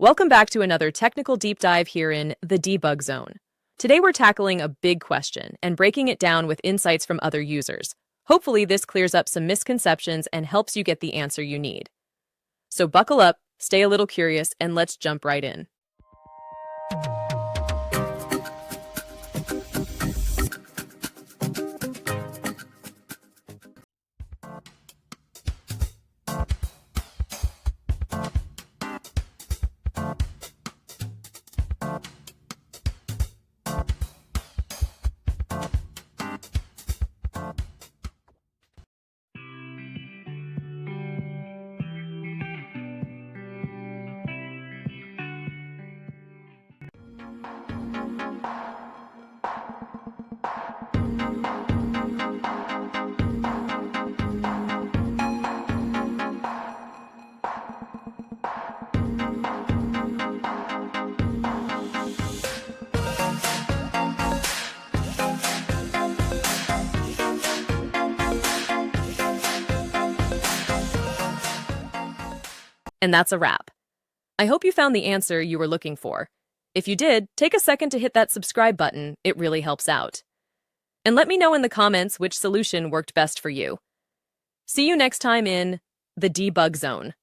Welcome back to another technical deep dive here in the debug zone. Today we're tackling a big question and breaking it down with insights from other users. Hopefully this clears up some misconceptions and helps you get the answer you need. So buckle up, stay a little curious, and let's jump right in. And that's a wrap. I hope you found the answer you were looking for. If you did, take a second to hit that subscribe button. It really helps out. And let me know in the comments which solution worked best for you. See you next time in the debug zone.